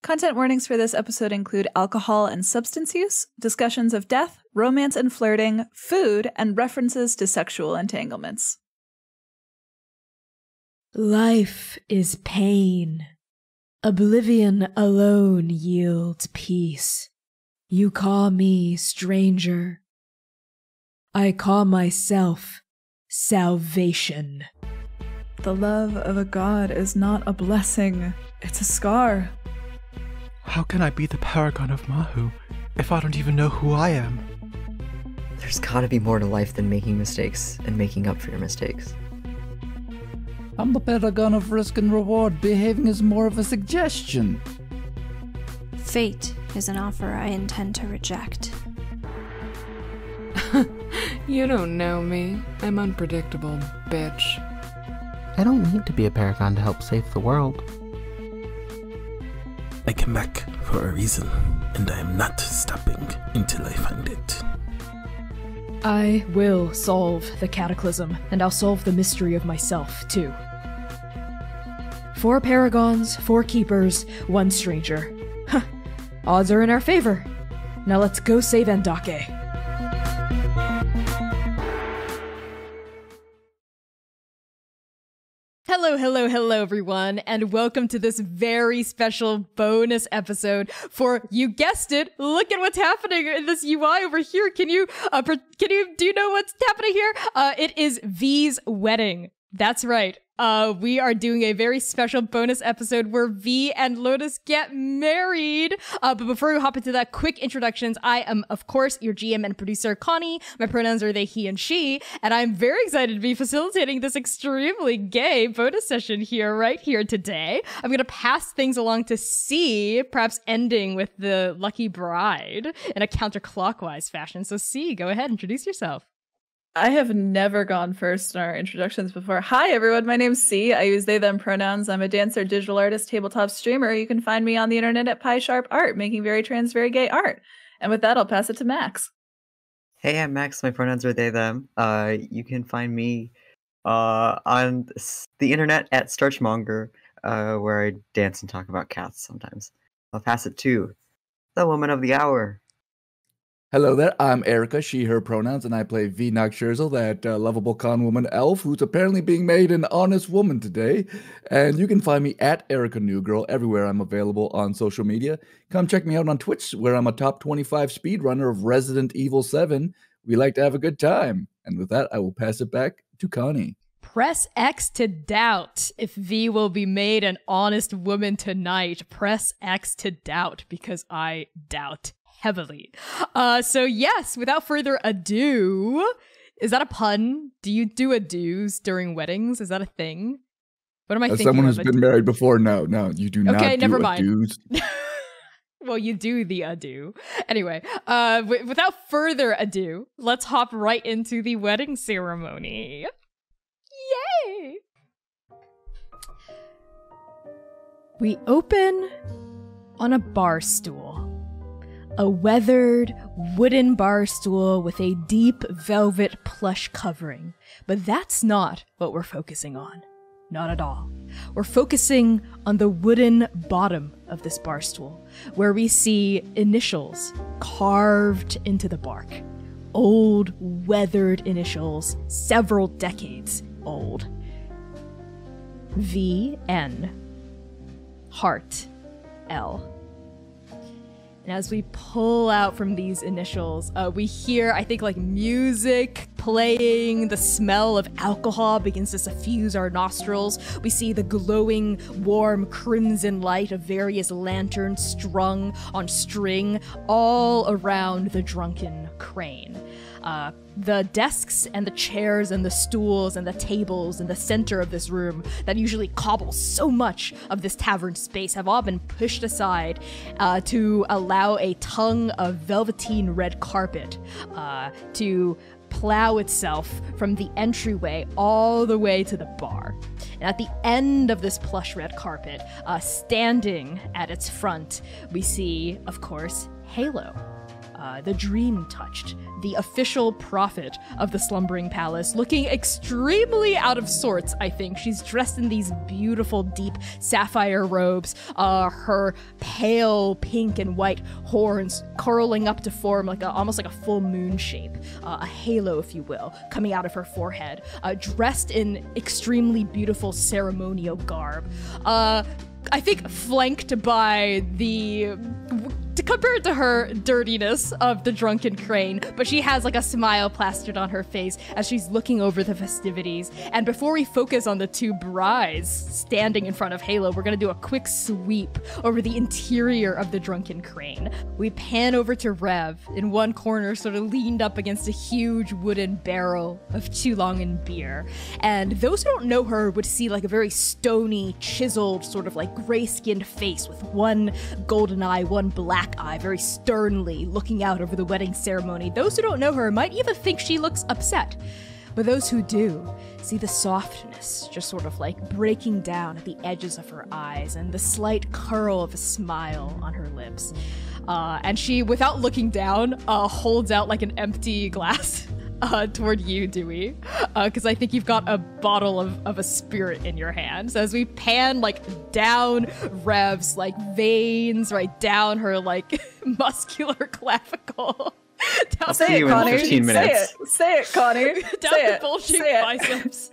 Content warnings for this episode include alcohol and substance use, discussions of death, romance and flirting, food, and references to sexual entanglements. Life is pain. Oblivion alone yields peace. You call me stranger. I call myself salvation. The love of a god is not a blessing, it's a scar. How can I be the paragon of Mahu if I don't even know who I am? There's gotta be more to life than making mistakes and making up for your mistakes. I'm the paragon of risk and reward, behaving as more of a suggestion. Fate is an offer I intend to reject. You don't know me. I'm unpredictable, bitch. I don't need to be a paragon to help save the world. I came back for a reason, and I am not stopping until I find it. I will solve the cataclysm, and I'll solve the mystery of myself, too. 4 paragons, 4 keepers, 1 stranger. Huh. Odds are in our favor. Now let's go save Andake. Hello, everyone, and welcome to this very special bonus episode for, you guessed it, look at what's happening in this UI over here. Do you know what's happening here? It is Vee's wedding. That's right. We are doing a very special bonus episode where Vee and Lotus get married. But before we hop into that, quick introductions. I am, of course, your GM and producer, Connie. My pronouns are they, he, and she. And I'm very excited to be facilitating this extremely gay bonus session right here today. I'm going to pass things along to C, perhaps ending with the lucky bride in a counterclockwise fashion. So C, go ahead, introduce yourself. I have never gone first in our introductions before. Hi, everyone. My name's C. I use they, them pronouns. I'm a dancer, digital artist, tabletop streamer. You can find me on the internet at PieSharpArt, making very trans, very gay art. And with that, I'll pass it to Max. Hey, I'm Max. My pronouns are they, them. You can find me on the internet at Starchmonger, where I dance and talk about cats sometimes. I'll pass it to the woman of the hour. Hello there, I'm Erica, she, her pronouns, and I play V. Noxurzel, that lovable con woman elf who's apparently being made an honest woman today. And you can find me at Erica Newgirl everywhere I'm available on social media. Come check me out on Twitch, where I'm a top 25 speedrunner of Resident Evil 7. We like to have a good time. And with that, I will pass it back to Connie. Press X to doubt if V will be made an honest woman tonight. Press X to doubt, because I doubt heavily. So yes, without further ado, is that a pun? Do you do ados during weddings? Is that a thing? What am I thinking? As someone who's been married before, no, you do not. Okay, do never mind. Ados. Well, you do the ado. Anyway, without further ado, let's hop right into the wedding ceremony. Yay! We open on a bar stool. A weathered wooden bar stool with a deep velvet plush covering. But that's not what we're focusing on. Not at all. We're focusing on the wooden bottom of this bar stool, where we see initials carved into the bark. Old, weathered initials, several decades old. V-N. Heart. L. And as we pull out from these initials, we hear, I think, like music playing. The smell of alcohol begins to suffuse our nostrils. We see the glowing, warm, crimson light of various lanterns strung on string all around the drunken crane. The desks and the chairs and the stools and the tables in the center of this room that usually cobble so much of this tavern space have all been pushed aside to allow a tongue of velveteen red carpet to plow itself from the entryway all the way to the bar. And at the end of this plush red carpet, standing at its front, we see, of course, Halo. the Dream Touched, the official prophet of the slumbering palace, looking extremely out of sorts, I think. She's dressed in these beautiful, deep sapphire robes, her pale pink and white horns curling up to form like almost like a full moon shape, a halo, if you will, coming out of her forehead, dressed in extremely beautiful ceremonial garb. I think flanked by compared to her dirtiness of the drunken crane, but she has like a smile plastered on her face as she's looking over the festivities. And before we focus on the two brides standing in front of Halo, we're gonna do a quick sweep over the interior of the drunken crane. We pan over to Rev in one corner, sort of leaned up against a huge wooden barrel of Chulongan beer. And those who don't know her would see like a very stony, chiseled, sort of like gray-skinned face with one golden eye, one black eye, very sternly looking out over the wedding ceremony. Those who don't know her might even think she looks upset. But those who do see the softness just sort of like breaking down at the edges of her eyes and the slight curl of a smile on her lips. And she, without looking down, holds out like an empty glass toward you, Dewey, because I think you've got a bottle of a spirit in your hand. So as we pan like down Rev's like veins, right down her like muscular clavicle. I'll see you in 15 minutes. Say it, Connie. Down the bulging biceps.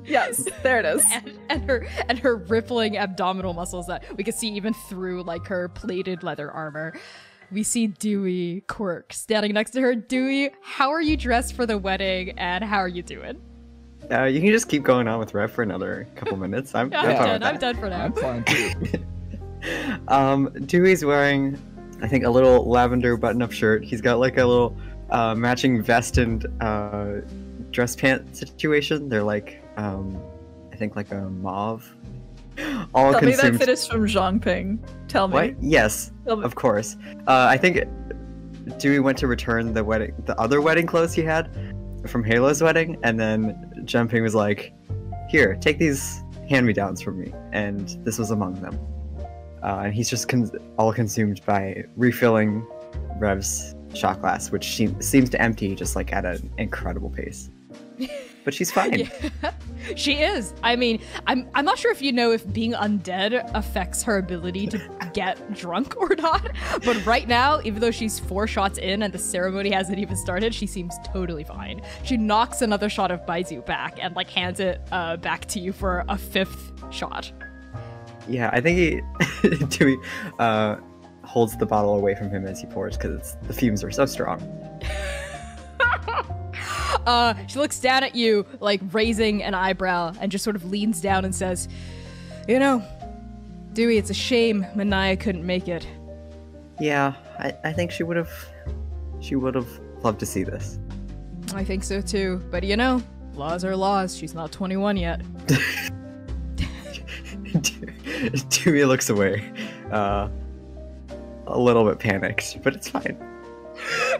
Yes, there it is. and her rippling abdominal muscles that we can see even through like her plated leather armor. We see Dewey Quirk standing next to her. Dewey, how are you dressed for the wedding, and how are you doing? You can just keep going on with Rev for another couple minutes. I'm done for now. I'm fine too. Dewey's wearing, I think, a little lavender button-up shirt. He's got like a little matching vest and dress pant situation. They're like, I think like a mauve. All Tell consumed... me that finished from Zhongping. Tell me. What? Yes, of course. I think Dewey went to return the other wedding clothes he had from Halo's wedding, and then Jumping was like, "Here, take these hand-me-downs from me," and this was among them. And he's just all consumed by refilling Rev's shot glass, which she seems to empty just like at an incredible pace. But she's fine. Yeah, she is. I mean, I'm not sure if you know if being undead affects her ability to get drunk or not. But right now, even though she's 4 shots in and the ceremony hasn't even started, she seems totally fine. She knocks another shot of Baizu back and like hands it back to you for a 5th shot. Yeah, I think Dewey holds the bottle away from him as he pours because the fumes are so strong. She looks down at you, like raising an eyebrow, and just sort of leans down and says, "You know, Dewey, it's a shame Manaya couldn't make it." Yeah, I think she would have loved to see this. I think so too, but you know, laws are laws. She's not 21 yet. Dewey looks away, a little bit panicked, but it's fine.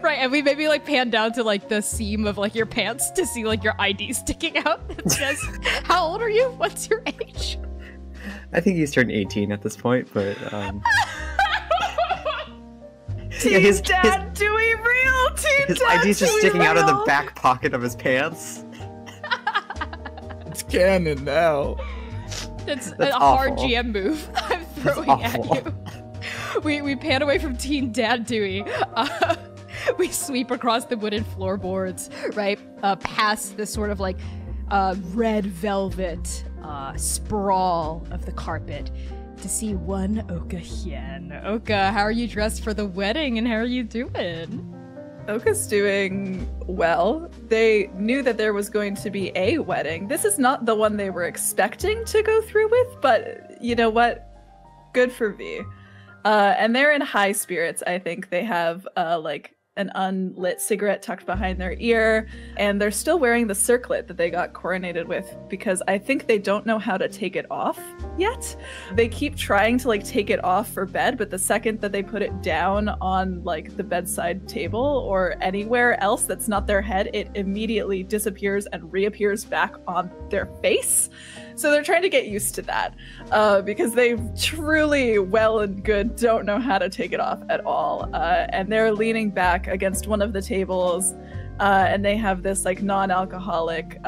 Right, and we maybe like pan down to like the seam of like your pants to see like your ID sticking out. It says, "How old are you? What's your age?" I think he's turned 18 at this point, but Teen Dad Dewey real. His ID's just sticking out of the back pocket of his pants. It's canon now. It's That's a hard awful. GM move I'm throwing at you. We pan away from Teen Dad Dewey. We sweep across the wooden floorboards, right? Past this sort of like red velvet sprawl of the carpet to see one Oka Hien. Oka, how are you dressed for the wedding and how are you doing? Oka's doing well. They knew that there was going to be a wedding. This is not the one they were expecting to go through with, but you know what? Good for Vee. And they're in high spirits. I think they have like an unlit cigarette tucked behind their ear, and they're still wearing the circlet that they got coronated with because I think they don't know how to take it off yet. They keep trying to like take it off for bed, but the second that they put it down on like the bedside table or anywhere else that's not their head, it immediately disappears and reappears back on their face. So they're trying to get used to that because they truly, well and good, don't know how to take it off at all. And they're leaning back against one of the tables, and they have this like non-alcoholic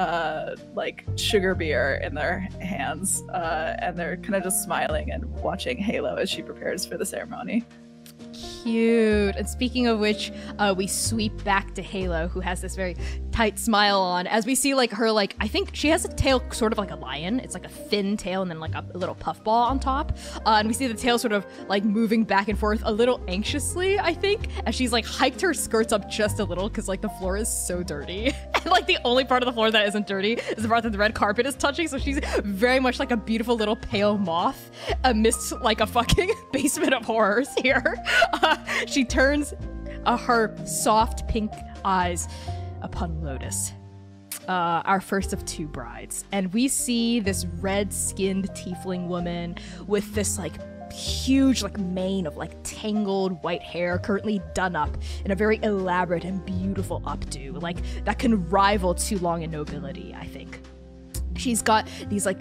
like sugar beer in their hands, and they're kind of just smiling and watching Halo as she prepares for the ceremony. Cute. And speaking of which, we sweep back to Halo, who has this very tight smile on, as we see like her, like, I think she has a tail sort of like a lion. It's like a thin tail and then like a little puffball on top. And we see the tail sort of like moving back and forth a little anxiously, I think, as she's like hiked her skirts up just a little because like the floor is so dirty. And like the only part of the floor that isn't dirty is the part that the red carpet is touching. So she's very much like a beautiful little pale moth amidst like a fucking basement of horrors here. She turns her soft pink eyes upon Lotus, our first of two brides, and we see this red-skinned tiefling woman with this like huge like mane of like tangled white hair, currently done up in a very elaborate and beautiful updo, like that can rival too long in nobility, I think. She's got these like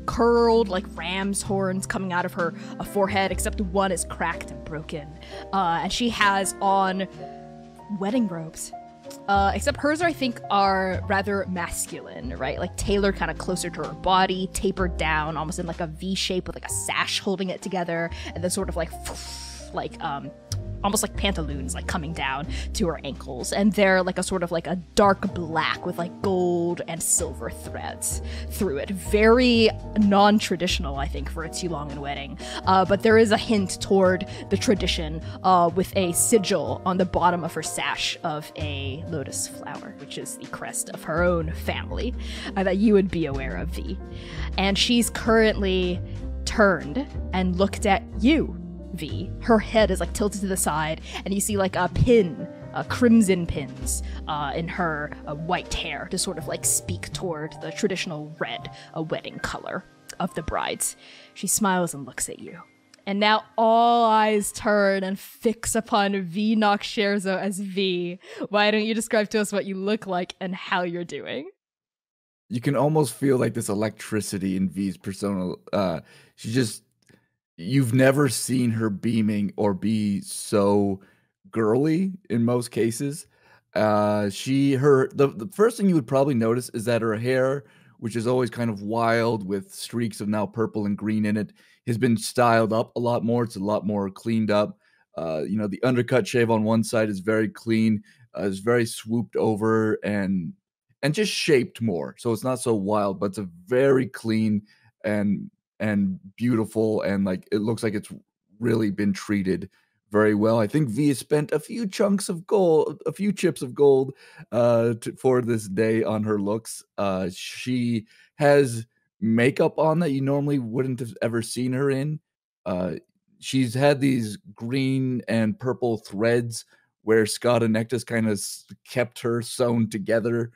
curled like ram's horns coming out of her forehead, except one is cracked and broken. And she has on wedding robes. Except hers, I think, are rather masculine, right? Like tailored kind of closer to her body, tapered down, almost in like a V shape with like a sash holding it together, and then sort of like almost like pantaloons like coming down to her ankles, and they're like a sort of like a dark black with like gold and silver threads through it. Very non-traditional, I think, for a Tulongan wedding, but there is a hint toward the tradition with a sigil on the bottom of her sash of a lotus flower, which is the crest of her own family, that you would be aware of, Vee. And she's currently turned and looked at you, Vee. Her head is like tilted to the side, and you see like a pin, crimson pins in her white hair to sort of like speak toward the traditional red wedding color of the brides. She smiles and looks at you. And now all eyes turn and fix upon Vee Scherzo as Vee. Why don't you describe to us what you look like and how you're doing? You can almost feel like this electricity in Vee's persona. She just, you've never seen her beaming or be so girly in most cases. The first thing you would probably notice is that her hair, which is always kind of wild with streaks of now purple and green in it, has been styled up a lot more. It's a lot more cleaned up. The undercut shave on one side is very clean. It's very swooped over and just shaped more. So it's not so wild, but it's a very clean and beautiful, and like it looks like it's really been treated very well. I think Vee has spent a few chips of gold for this day on her looks. She has makeup on that you normally wouldn't have ever seen her in. She's had these green and purple threads where Scott and Nectus kind of kept her sewn together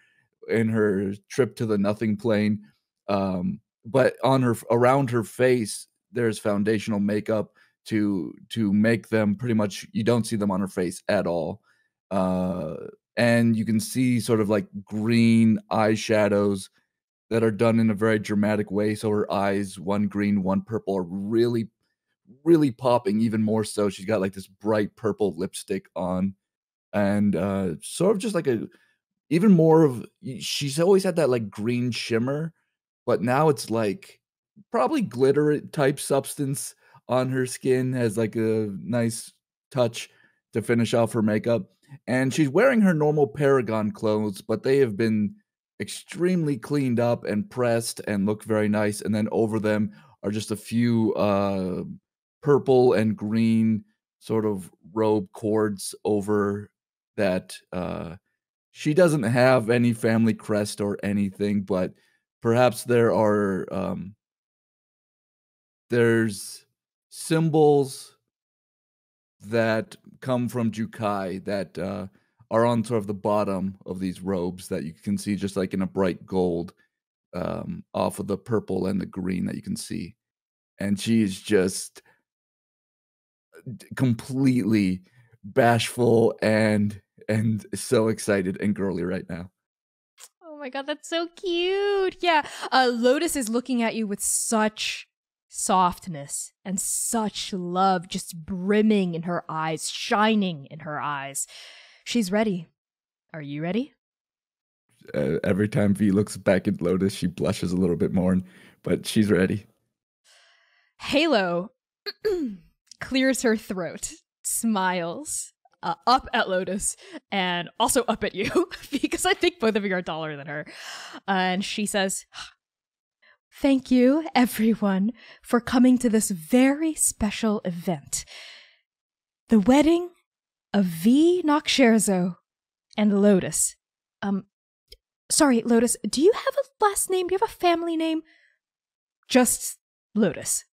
in her trip to the nothing plane. But around her face, there's foundational makeup to make them pretty much, you don't see them on her face at all. And you can see sort of like green eyeshadows that are done in a very dramatic way. So her eyes, one green, one purple, are really, really popping even more so. She's got like this bright purple lipstick on, and sort of just like even more of, she's always had that like green shimmer, but now it's like probably glitter type substance on her skin, has like a nice touch to finish off her makeup. And she's wearing her normal Paragon clothes, but they have been extremely cleaned up and pressed and look very nice. And then over them are just a few purple and green sort of robe cords over that. She doesn't have any family crest or anything, but perhaps there's symbols that come from Jukai that are on sort of the bottom of these robes that you can see just like in a bright gold off of the purple and the green that you can see. And she's just completely bashful and so excited and girly right now. Oh my god, that's so cute. Yeah, Lotus is looking at you with such softness and such love just brimming in her eyes, shining in her eyes. She's ready. Are you ready? Every time V looks back at Lotus, she blushes a little bit more, but she's ready. Halo clears her throat, smiles, up at Lotus, and also up at you, because I think both of you are taller than her. And she says, "Thank you, everyone, for coming to this very special event. The wedding of Vee Noxerzo and Lotus. Sorry, Lotus, do you have a last name? Do you have a family name?" "Just Lotus."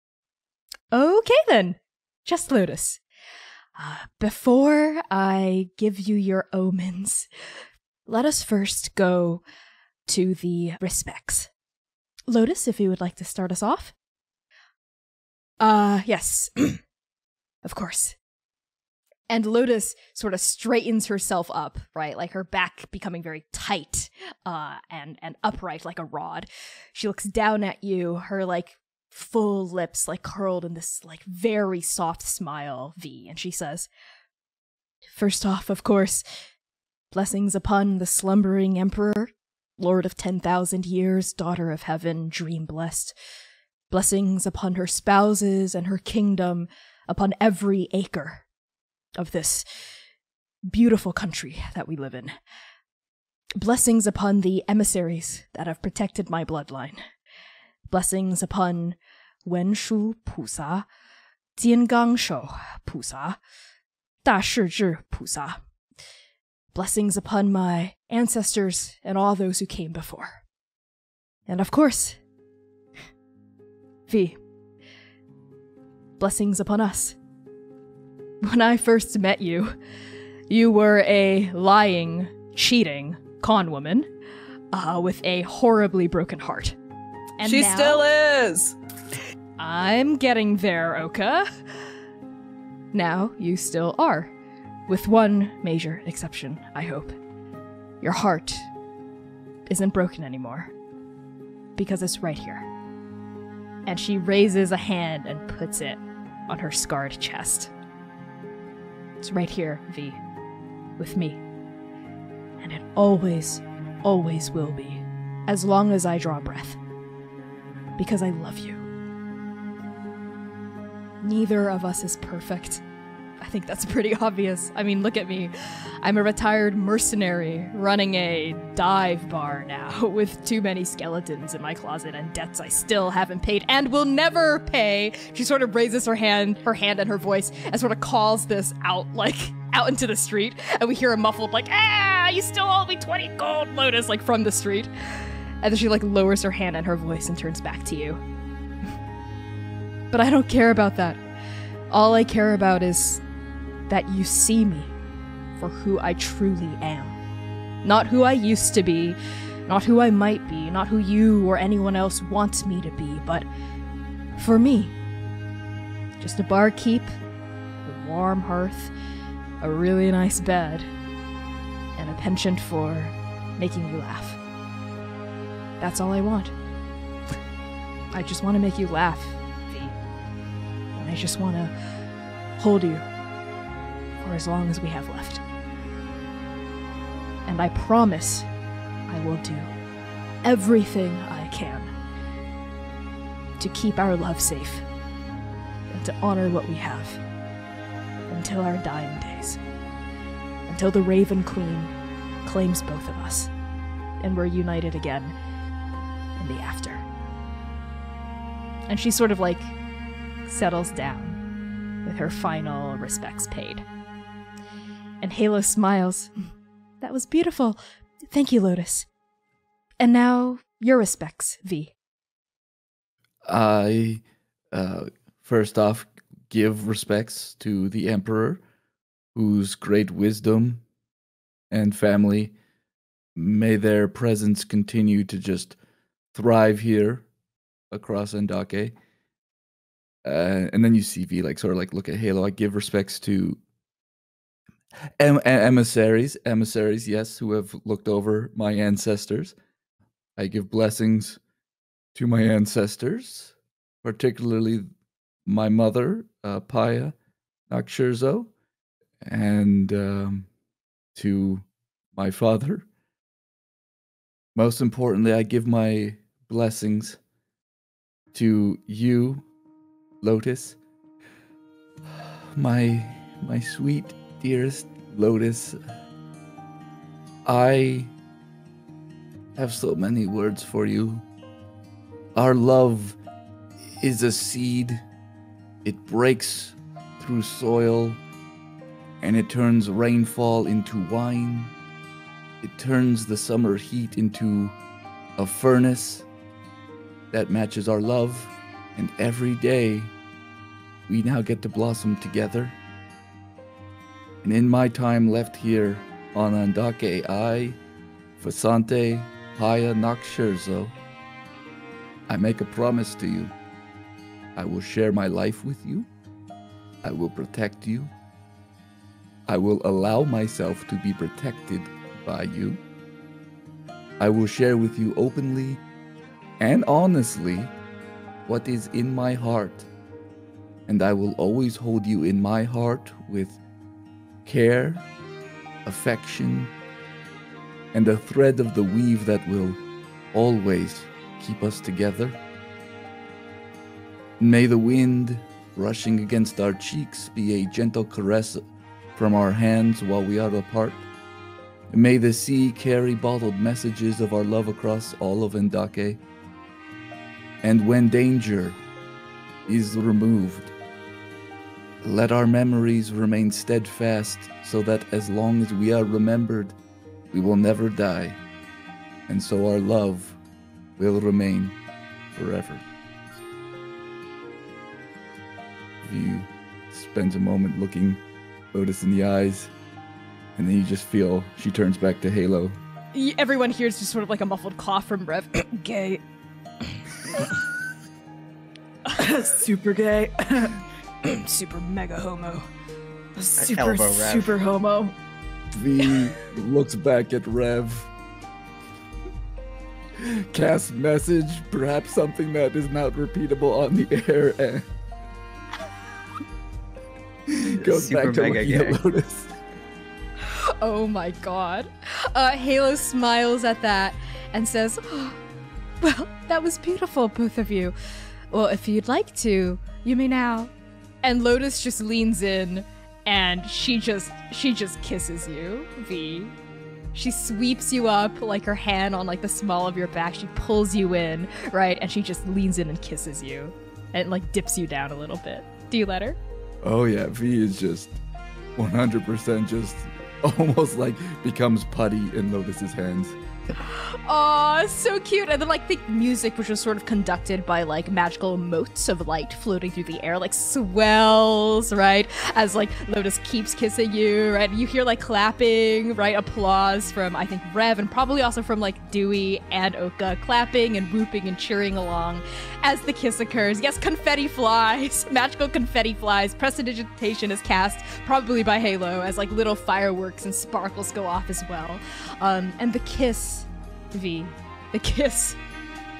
"Okay then, just Lotus. Before I give you your omens, let us first go to the respects. Lotus, if you would like to start us off." Yes, of course." And Lotus sort of straightens herself up, right? Like her back becoming very tight and upright like a rod. She looks down at you, her like full lips like curled in this like very soft smile, V, and she says, "First off, of course, blessings upon the slumbering emperor, lord of 10,000 years, daughter of heaven, dream blessed. Blessings upon her spouses and her kingdom, upon every acre of this beautiful country that we live in. Blessings upon the emissaries that have protected my bloodline. Blessings upon Wenshu Pusa, Jiangangsho Pusa, Da Shizhi Pusa. Blessings upon my ancestors and all those who came before. And of course, V, blessings upon us. When I first met you, you were a lying, cheating con woman with a horribly broken heart. And she now, still is! I'm getting there, Oka. Now you still are. With one major exception, I hope. Your heart isn't broken anymore. Because it's right here. And she raises a hand and puts it on her scarred chest. It's right here, V. With me. And it always, always will be. As long as I draw breath. Because I love you. Neither of us is perfect. I think that's pretty obvious. I mean, look at me. I'm a retired mercenary running a dive bar now with too many skeletons in my closet and debts I still haven't paid and will never pay. She sort of raises her hand and her voice and sort of calls this out, like, out into the street. And we hear a muffled, like, "Ah, you still owe me 20 gold, Lotus," like from the street. And then she, like, lowers her hand and her voice and turns back to you. But I don't care about that. All I care about is that you see me for who I truly am. Not who I used to be, not who I might be, not who you or anyone else wants me to be, but for me. Just a barkeep, a warm hearth, a really nice bed, and a penchant for making you laugh. That's all I want. I just want to make you laugh, V. And I just want to hold you for as long as we have left. And I promise I will do everything I can to keep our love safe and to honor what we have until our dying days. Until the Raven Queen claims both of us and we're united again in the after. And she sort of like settles down with her final respects paid. And Halo smiles. "That was beautiful. Thank you, Lotus. And now, your respects, V." I, first off, give respects to the Emperor, whose great wisdom and family, may their presence continue to just thrive here across Andake. And then you see V, like, sort of like look at Halo. I give respects to emissaries, yes, who have looked over my ancestors I give blessings to my ancestors, particularly my mother, Paya Nakshirzo, and to my father. Most importantly, I give my blessings to you, Lotus, my sweet, dearest Lotus. I have so many words for you. Our love is a seed. It breaks through soil, and it turns rainfall into wine. It turns the summer heat into a furnace that matches our love, and every day we now get to blossom together. And in my time left here on Andake, I, Fasante Paya Nakshirzo, I make a promise to you. I will share my life with you. I will protect you. I will allow myself to be protected by you. I will share with you openly and honestly what is in my heart. And I will always hold you in my heart with care, affection, and a thread of the weave that will always keep us together. May the wind rushing against our cheeks be a gentle caress from our hands while we are apart. May the sea carry bottled messages of our love across all of Andake. And when danger is removed, let our memories remain steadfast so that as long as we are remembered, we will never die. And so our love will remain forever. He spends a moment looking Lotus in the eyes, and then you just feel she turns back to Halo. Everyone hears just sort of like a muffled cough from Rev. Gay. Super gay. Super mega homo. Super homo. V looks back at Rev. Casts message, perhaps something that is not repeatable on the air, and goes Super back to mega looking at gay. Lotus. Oh my god. Halo smiles at that and says, "Oh, well, that was beautiful, both of you. Well, if you'd like to, you may now." And Lotus just leans in and she just kisses you, V. She sweeps you up like her hand on like the small of your back. She pulls you in, right? And she just leans in and kisses you and like dips you down a little bit. Do you let her? Oh yeah, V is just 100% just almost like becomes putty in Lotus's hands. Aw, so cute. And then like the music, which was sort of conducted by like magical motes of light floating through the air, like swells, right? As like Lotus keeps kissing you, right? You hear like clapping, right? Applause from I think Rev and probably also from like Dewey and Oka clapping and whooping and cheering along as the kiss occurs. Yes, confetti flies, magical confetti flies. Prestidigitation is cast probably by Halo as like little fireworks and sparkles go off as well. And the kiss, V, the kiss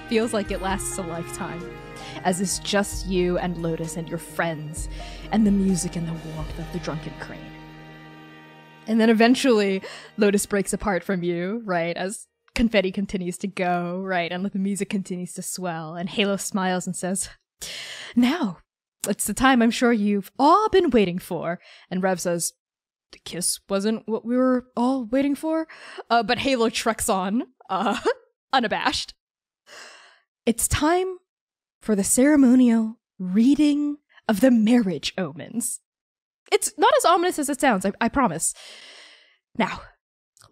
feels like it lasts a lifetime, as it's just you and Lotus and your friends and the music and the warmth of the drunken crane. And then eventually Lotus breaks apart from you, right, as confetti continues to go, right, and the music continues to swell, and Halo smiles and says, "Now, it's the time I'm sure you've all been waiting for." And Rev says, "The kiss wasn't what we were all waiting for." But Halo trucks on, unabashed. "It's time for the ceremonial reading of the marriage omens. It's not as ominous as it sounds, I promise. Now,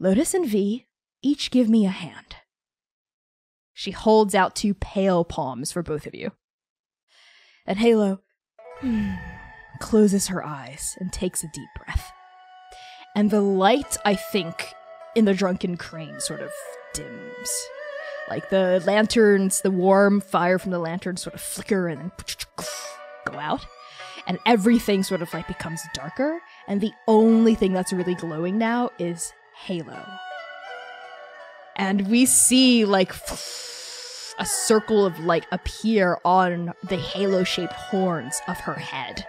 Lotus and V, each give me a hand." She holds out 2 pale palms for both of you. And Halo closes her eyes and takes a deep breath. And the light, I think, in the drunken crane sort of dims. Like the lanterns, the warm fire from the lanterns sort of flicker and then go out. And everything sort of like becomes darker. And the only thing that's really glowing now is Halo. And we see like a circle of light appear on the halo-shaped horns of her head.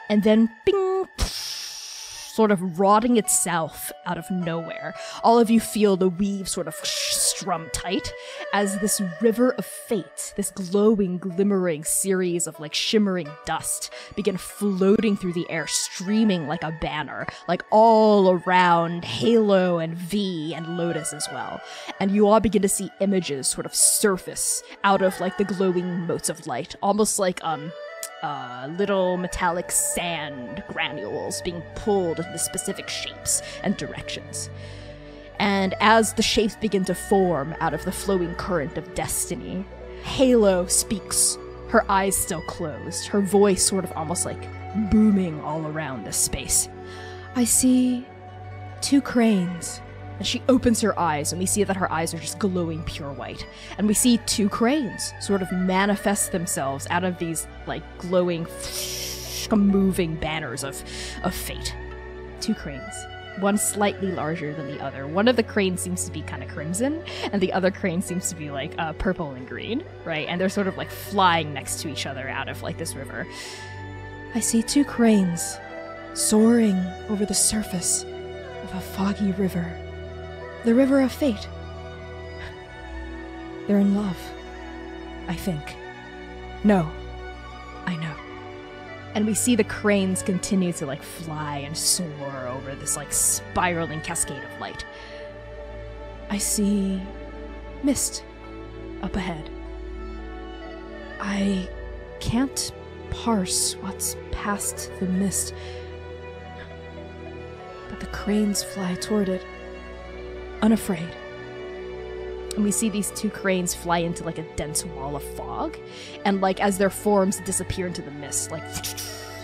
And then bing, sort of rotting itself out of nowhere. All of you feel the weave sort of strum tight as this river of fate, this glowing, glimmering series of like shimmering dust begin floating through the air, streaming like a banner, like all around Halo and Vee and Lotus as well. And you all begin to see images sort of surface out of like the glowing motes of light, almost like little metallic sand granules being pulled into specific shapes and directions. And as the shapes begin to form out of the flowing current of destiny, Halo speaks, her eyes still closed, her voice sort of almost like booming all around this space. I see 2 cranes. And she opens her eyes, and we see that her eyes are just glowing pure white. And we see 2 cranes sort of manifest themselves out of these, like, glowing, moving banners of fate. 2 cranes. One slightly larger than the other. One of the cranes seems to be kind of crimson, and the other crane seems to be, like, purple and green, right? And they're sort of, like, flying next to each other out of, like, this river. I see 2 cranes soaring over the surface of a foggy river. The river of fate. They're in love. I think. No. I know. And we see the cranes continue to like fly and soar over this like spiraling cascade of light. I see mist up ahead. I can't parse what's past the mist, but the cranes fly toward it, unafraid. And we see these 2 cranes fly into like a dense wall of fog, and like as their forms disappear into the mist, like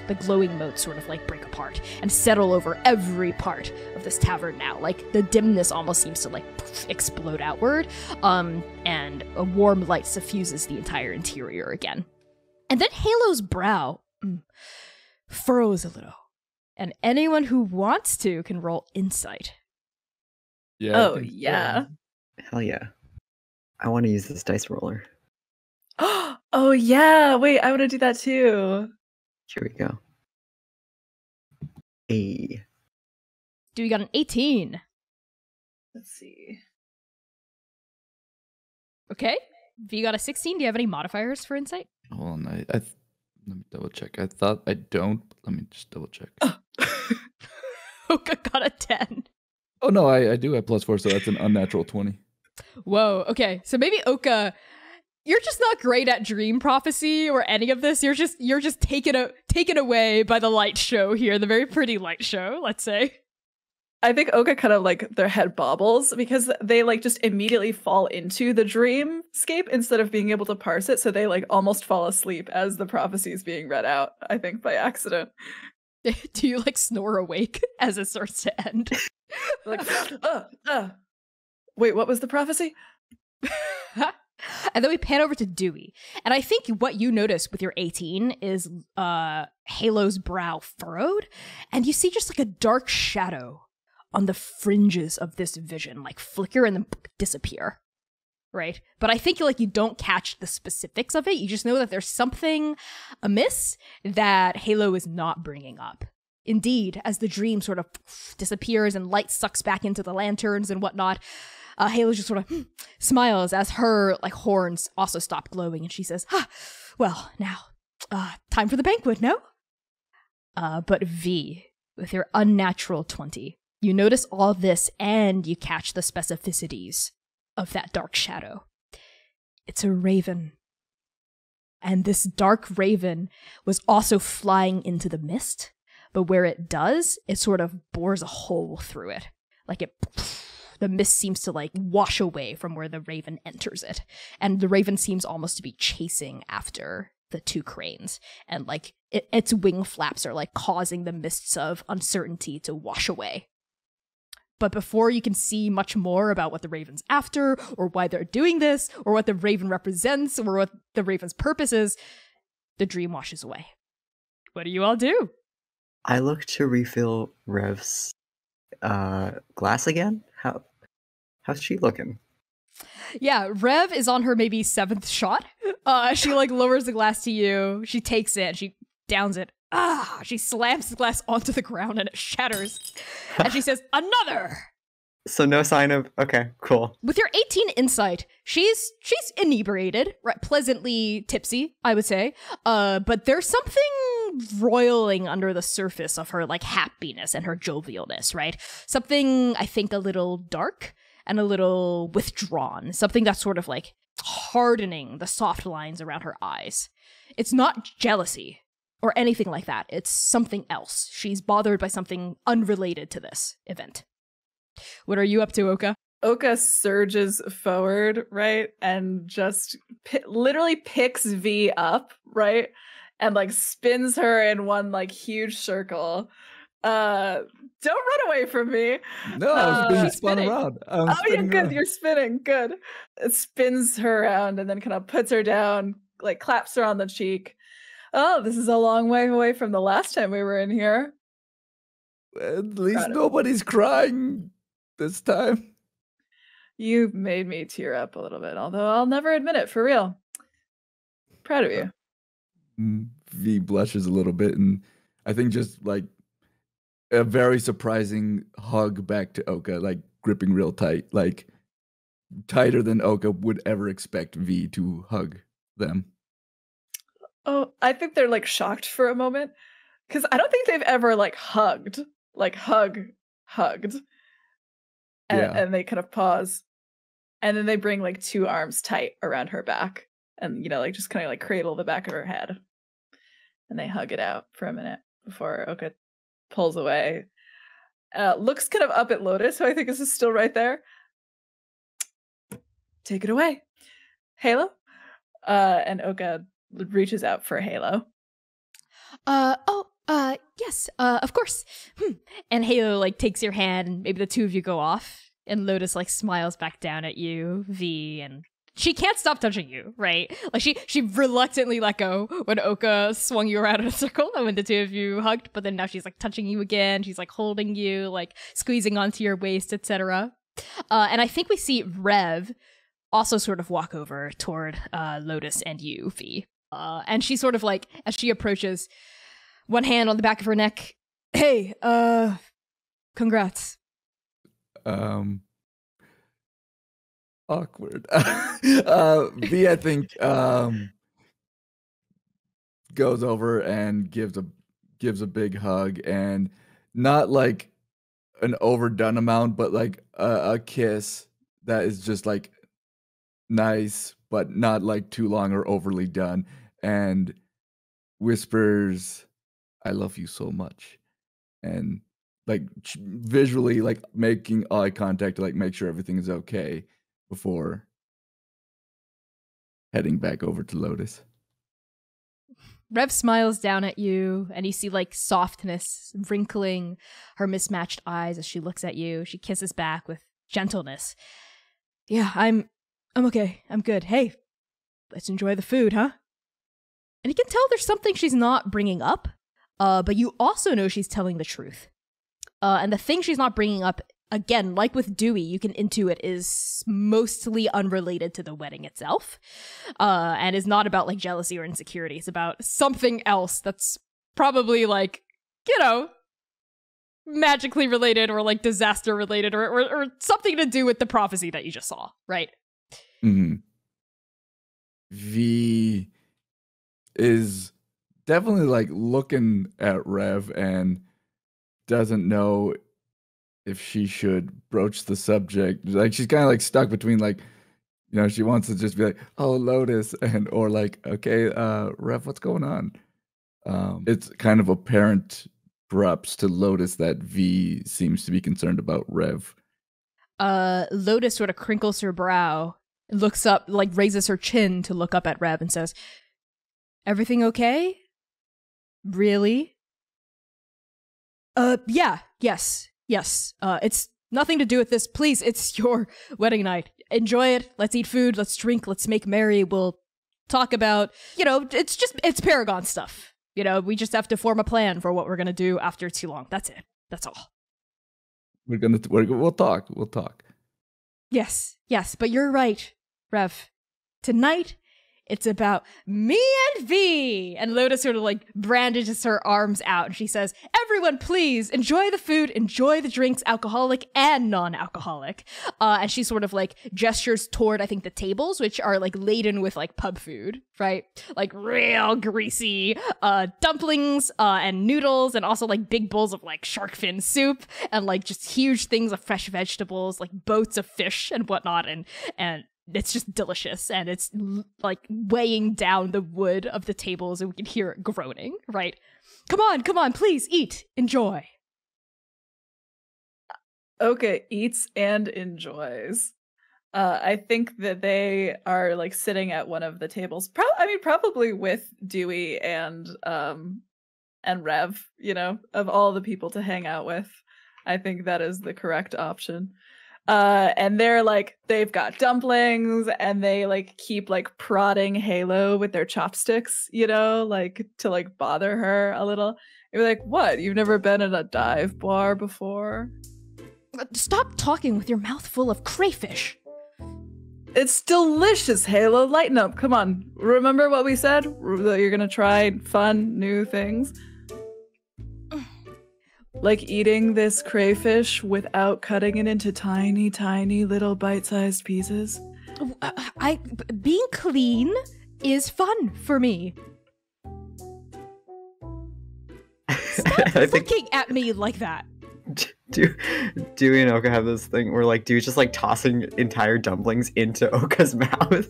the glowing motes sort of like break apart and settle over every part of this tavern now. Like the dimness almost seems to like explode outward, and a warm light suffuses the entire interior again. And then Halo's brow furrows a little, and anyone who wants to can roll insight. Yeah. Oh, yeah. Hell yeah. I want to use this dice roller. Oh, yeah. Wait, I want to do that too. Here we go. Hey. Dude, you got an 18. Let's see. Okay. V, you got a 16. Do you have any modifiers for insight? Hold on, let me double check. I thought I don't. Let me just double check. Oka got a 10. Oh no, I do have +4, so that's an unnatural 20. Whoa, okay. So maybe Oka, you're just not great at dream prophecy or any of this. You're just taken away by the light show here, the very pretty light show, let's say. I think Oka kind of like their head bobbles because they like just immediately fall into the dreamscape instead of being able to parse it. So they like almost fall asleep as the prophecy is being read out, I think by accident. Do you like snore awake as it starts to end? Like, wait, what was the prophecy? And then we pan over to Dewey. And I think what you notice with your 18 is Halo's brow furrowed, and you see just like a dark shadow on the fringes of this vision, like flicker and then disappear. Right? But I think like you don't catch the specifics of it. You just know that there's something amiss that Halo is not bringing up. Indeed, as the dream sort of disappears and light sucks back into the lanterns and whatnot, Halo just sort of smiles as her like horns also stop glowing, and she says, well, now, time for the banquet, no? But V, with your unnatural 20, you notice all this and you catch the specificities of that dark shadow. It's a raven. And this dark raven was also flying into the mist, but where it does, it sort of bores a hole through it. Like the mist seems to like wash away from where the raven enters it. And the raven seems almost to be chasing after the 2 cranes. And like its wing flaps are like causing the mists of uncertainty to wash away. But before you can see much more about what the raven's after, or why they're doing this, or what the raven represents, or what the raven's purpose is, the dream washes away. What do you all do? I look to refill Rev's glass again. How? How's she looking? Yeah, Rev is on her maybe 7th shot. She like lowers the glass to you. She takes it. She downs it. She slams the glass onto the ground and it shatters. And she says, "Another." So no sign of. Okay, cool. With your 18 insight, she's inebriated, right? Pleasantly tipsy, I would say. But there's something roiling under the surface of her like happiness and her jovialness, right? Something I think a little dark and a little withdrawn. Something that's sort of like hardening the soft lines around her eyes. It's not jealousy or anything like that. It's something else. She's bothered by something unrelated to this event. What are you up to, Oka? Oka surges forward, right? And just literally picks V up, right? And like spins her in one like huge circle. Don't run away from me. No, I was being spun spinning. around. Yeah, good. You're spinning. Good. It spins her around and then kind of puts her down, like claps her on the cheek. Oh, this is a long way away from the last time we were in here. At least nobody's crying this time. You've made me tear up a little bit, although I'll never admit it, for real. Proud of you. V blushes a little bit, and I think just like a very surprising hug back to Oka, like gripping real tight, like tighter than Oka would ever expect V to hug them. Oh, I think they're like shocked for a moment, because I don't think they've ever like hugged. And they kind of pause, and then they bring like 2 arms tight around her back, and like just kind of like cradle the back of her head, and they hug it out for a minute before Oka pulls away. Looks kind of up at Lotus, who I think is still right there. Take it away, Halo. And Oka reaches out for Halo. Yes, of course. And Halo like takes your hand, and maybe the two of you go off, and Lotus like smiles back down at you, V, and she can't stop touching you, right? Like she reluctantly let go when Oka swung you around in a circle and when the two of you hugged, but then now she's like touching you again. She's like holding you, like squeezing onto your waist, etc. And I think we see Rev also sort of walk over toward Lotus and you, V. And she sort of like, as she approaches, one hand on the back of her neck. Hey, congrats. Awkward. V, I think, goes over and gives a big hug, and not like an overdone amount, but like a kiss that is just like nice, but not like too long or overly done, and whispers, "I love you so much," and like visually like making eye contact to like make sure everything is okay before heading back over to Lotus. Rev smiles down at you, and you see like softness wrinkling her mismatched eyes as she looks at you. She kisses back with gentleness. Yeah, I'm okay. I'm good. Hey, let's enjoy the food, huh? And you can tell there's something she's not bringing up, but you also know she's telling the truth. And the thing she's not bringing up, again, like with Dewey, you can intuit is mostly unrelated to the wedding itself, and is not about like jealousy or insecurity. It's about something else that's probably like, magically related or like disaster related or something to do with the prophecy that you just saw, right? Mm-hmm. V is definitely like looking at Rev and doesn't know if she should broach the subject. Like she's kind of like stuck between like, she wants to just be like, "Oh, Lotus," or like, "Okay, Rev, what's going on?" It's kind of apparent perhaps to Lotus that V seems to be concerned about Rev. Lotus sort of crinkles her brow, looks up, like raises her chin to look up at Rev and says, "Everything okay? Really?" Yes. It's nothing to do with this. Please, it's your wedding night. Enjoy it. Let's eat food. Let's drink. Let's make merry. We'll talk about, it's Paragon stuff. We just have to form a plan for what we're going to do after too long. That's it. That's all. We'll talk. Yes, but you're right, Rev. Tonight, it's about me and Vee. And Lotus sort of like brandishes her arms out and she says, everyone, please enjoy the food, enjoy the drinks, alcoholic and non-alcoholic. And she sort of like gestures toward, I think, the tables, which are like laden with like pub food, right? Like real greasy dumplings and noodles, and also like big bowls of like shark fin soup and like just huge things of fresh vegetables, like boats of fish and whatnot. And it's just delicious, and it's like weighing down the wood of the tables, and we can hear it groaning, right? Come on, please eat, enjoy. Okay, eats and enjoys. I think that they are like sitting at one of the tables. Probably with Dewey and Rev. You know, of all the people to hang out with, I think that is the correct option. And they're like, they've got dumplings, and they like keep like prodding Halo with their chopsticks, you know, like to like bother her a little. You're like, what? You've never been in a dive bar before? Stop talking with your mouth full of crayfish. It's delicious, Halo. Lighten up. Come on. Remember what we said? That you're gonna try fun, new things? Like eating this crayfish without cutting it into tiny, tiny little bite-sized pieces? Being clean is fun for me. Stop looking at me like that. Dewey and Oka have this thing where like Dewey's just like tossing entire dumplings into Oka's mouth.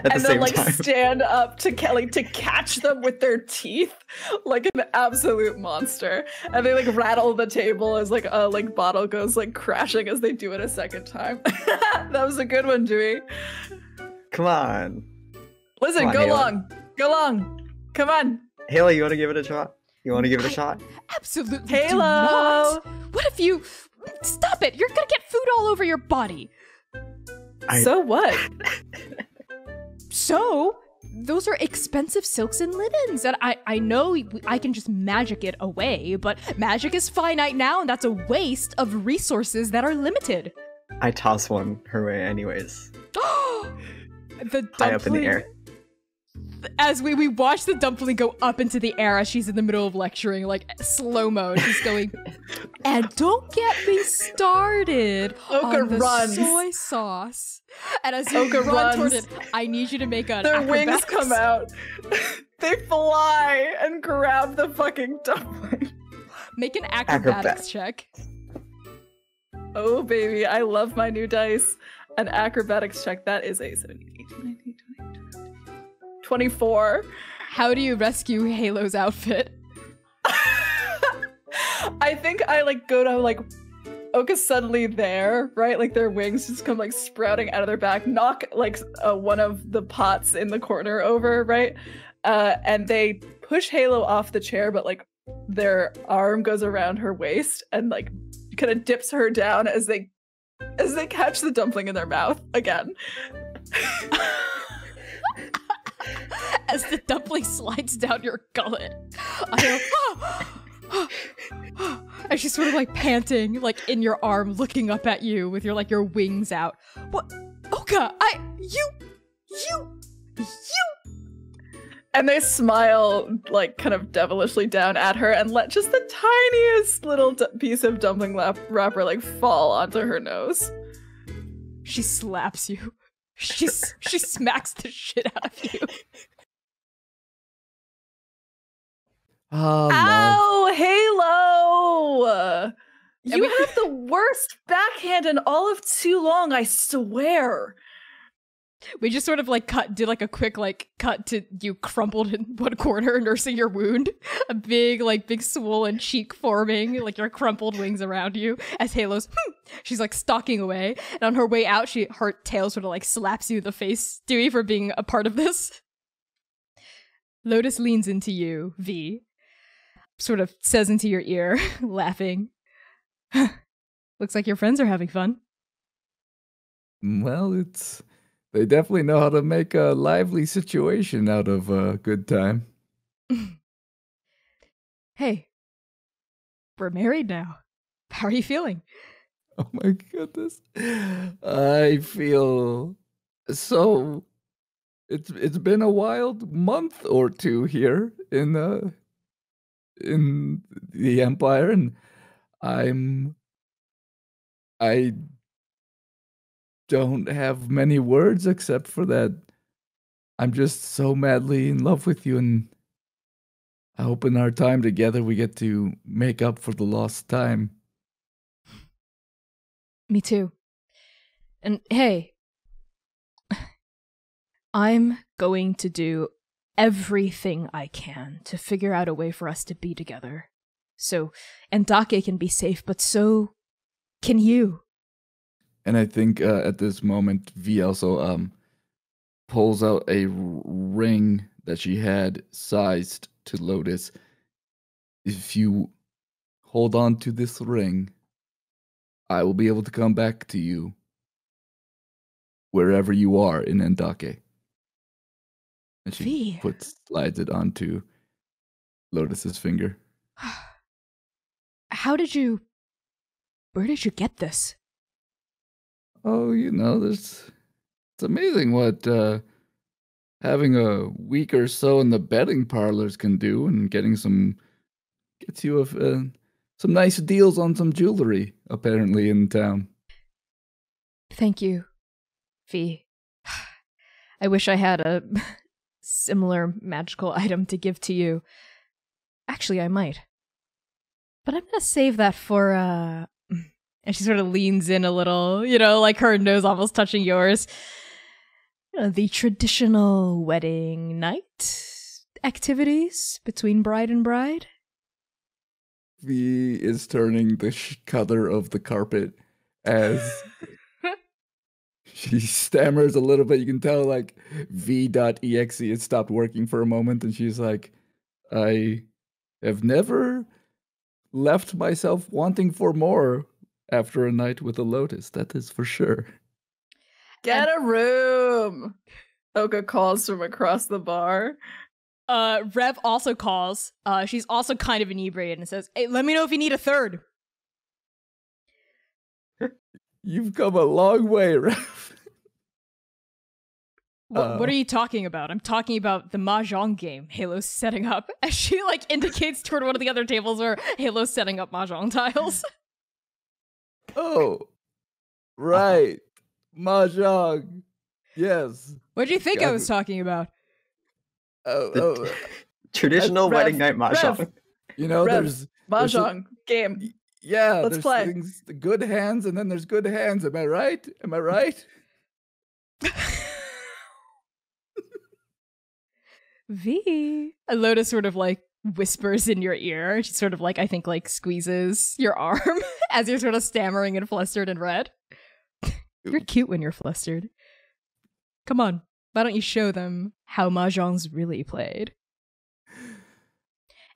And then like stand up to Kelly to catch them with their teeth like an absolute monster, and they like rattle the table as like a like bottle goes like crashing as they do it a second time. That was a good one, Dewey. Come on. Listen, go long. Come on. Halo, you want to give it a shot? Absolutely. Halo. Do not. What if you stop it? You're gonna get food all over your body. So what? So, those are expensive silks and linens, and I know I can just magic it away, but magic is finite now, and that's a waste of resources that are limited. I toss one her way anyways. The dumpling, high up in the air. As we watch the dumpling go up into the air as she's in the middle of lecturing, like slow-mo, she's going, and don't get me started on the runs. soy sauce. And as you run toward it, I need you to make an Their acrobatics. wings come out. They fly and grab the fucking dumpling. Make an acrobatics check. Oh, baby, I love my new dice. An acrobatics check. That is a 17, 18, 19, 20, 24. How do you rescue Halo's outfit? I think I like go to like Oka's suddenly there, right? Like their wings just come like sprouting out of their back, knock like one of the pots in the corner over, right? And they push Halo off the chair, but like their arm goes around her waist and like kind of dips her down as they catch the dumpling in their mouth again. As the dumpling slides down your gullet, I go, and she's sort of like panting, like in your arm, looking up at you with your your wings out. What, Oka? You. And they smile like kind of devilishly down at her and let just the tiniest little piece of dumpling wrapper like fall onto her nose. She slaps you. She smacks the shit out of you. Oh, Halo! You have the worst backhand in all of too long, I swear. We just sort of did a quick cut to you crumpled in one corner nursing your wound. A big swollen cheek forming, your crumpled wings around you as Halo's she's stalking away. And on her way out, her tail sort of slaps you in the face, Dewey, for being a part of this. Lotus leans into you, Vee. Sort of says into your ear, laughing. Looks like your friends are having fun. Well, they definitely know how to make a lively situation out of a good time. Hey, we're married now. How are you feeling? Oh my goodness. I feel so it's been a wild month or two here in the Empire, and I don't have many words except for that I'm just so madly in love with you, and I hope in our time together we get to make up for the lost time. Me too. And hey, I'm going to do everything I can to figure out a way for us to be together. So Andake can be safe, but so can you. And I think at this moment, Vee also pulls out a ring that she had sized to Lotus. If you hold on to this ring, I will be able to come back to you wherever you are in Andake. And she slides it onto Lotus's finger. Where did you get this? Oh, it's amazing what having a week or so in the betting parlors can do, and gets you some nice deals on some jewelry, apparently, in town. Thank you, Vee. I wish I had a similar magical item to give to you. Actually, I might. But I'm gonna save that for, and she sort of leans in a little, like her nose almost touching yours. The traditional wedding night activities between bride and bride. Vee is turning the color of the carpet as she stammers a little bit. You can tell, like, V.exe it stopped working for a moment, and she's like, I have never left myself wanting for more after a night with a Lotus, that is for sure. Get a room! Oka calls from across the bar. Rev also calls. She's also kind of inebriated and says, hey, let me know if you need a third. You've come a long way, Rev. What are you talking about? I'm talking about the Mahjong game Halo's setting up. As she, indicates toward one of the other tables where Halo's setting up Mahjong tiles. Oh, right. Mahjong. Yes. What do you think I was talking about? Traditional wedding night Mahjong. There's Mahjong game. Yeah, let's play. The good hands, and then there's good hands. Am I right? Am I right? Vee. And Lotus sort of whispers in your ear. She sort of I think squeezes your arm as you're sort of stammering and flustered and red. You're cute when you're flustered. Come on, why don't you show them how Mahjong's really played?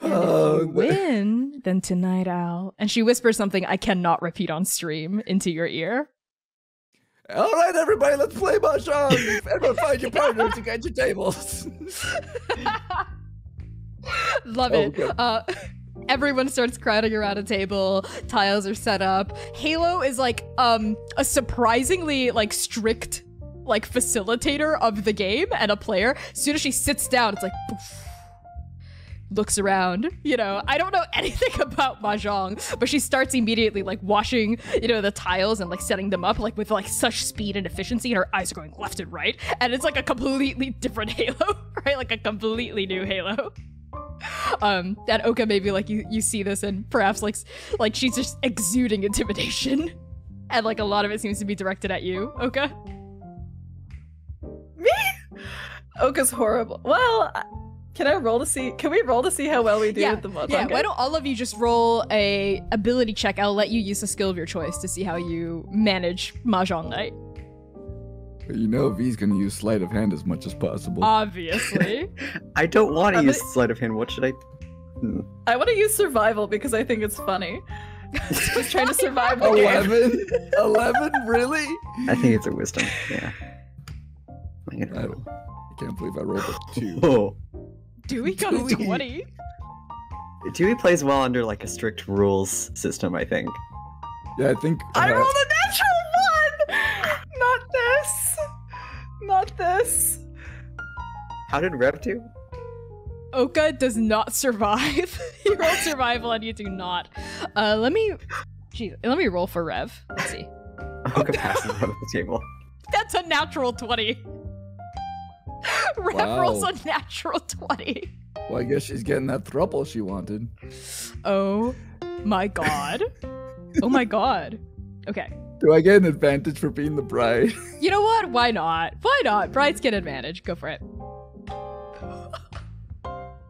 And if you win, then tonight and she whispers something I cannot repeat on stream into your ear. All right, everybody, let's play Mahjong. Everyone find your partner to get your tables. Love it. Okay. Everyone starts crowding around a table. Tiles are set up. Halo is a surprisingly strict facilitator of the game and a player. As soon as she sits down, it's poof. Looks around, I don't know anything about Mahjong, but she starts immediately washing, the tiles and setting them up with such speed and efficiency, and her eyes are going left and right, and it's a completely different Halo, right? A completely new Halo. And Oka, maybe you see this, and perhaps she's just exuding intimidation, and a lot of it seems to be directed at you, Oka. Me? Oka's horrible. Well, can we roll to see how well we do with the Mahjong? Yeah, why don't all of you just roll a ability check? I'll let you use a skill of your choice to see how you manage Mahjong night. Vee's gonna use sleight of hand as much as possible. Obviously. I don't want to use sleight of hand. What should I? I want to use survival because I think it's funny. Just trying to survive the 11? game. 11? Really? I think it's a wisdom. Yeah. I can't believe I rolled a 2. Oh. Dewey got a 20. Dewey plays well under a strict rules system, I think. Yeah, I think I rolled a natural 1! Not this. Not this. How did Rev do? Oka does not survive. You roll survival and you do not. Let me roll for Rev. Let's see. Oka passes out of the table. That's a natural 20. Rev rolls a natural 20. Well, I guess she's getting that throuple she wanted. Oh my god. Oh my god. Okay. Do I get an advantage for being the bride? You know what? Why not? Why not? Brides get advantage. Go for it.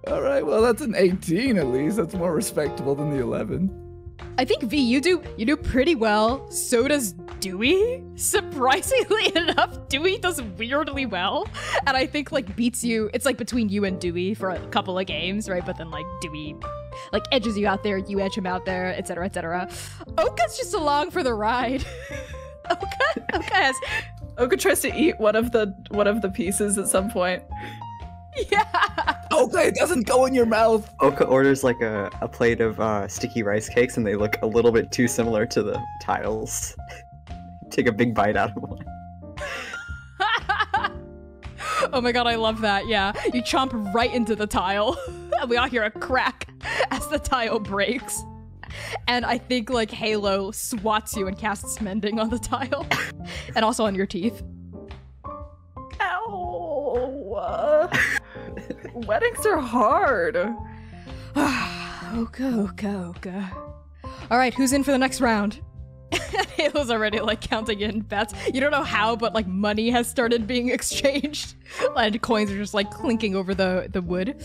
All right, well, that's an 18 at least. That's more respectable than the 11. I think V, you do pretty well. So does Dewey. Surprisingly enough, Dewey does weirdly well, and I think like beats you. It's like between you and Dewey for a couple of games, right? But then like Dewey like edges you out there, you edge him out there, etc., etc. Oka's just along for the ride. Oka tries to eat one of the pieces at some point. Yeah. Okay, it doesn't go in your mouth. Oka orders like a plate of sticky rice cakes, and they look a little bit too similar to the tiles. Take a big bite out of one. Oh my god, I love that. Yeah, you chomp right into the tile, and we all hear a crack as the tile breaks. And I think like Halo swats you and casts mending on the tile, and also on your teeth. Ow! Weddings are hard. Okay. All right, who's in for the next round? Halo's already like counting in bets. You don't know how, but like money has started being exchanged, and coins are just like clinking over the wood.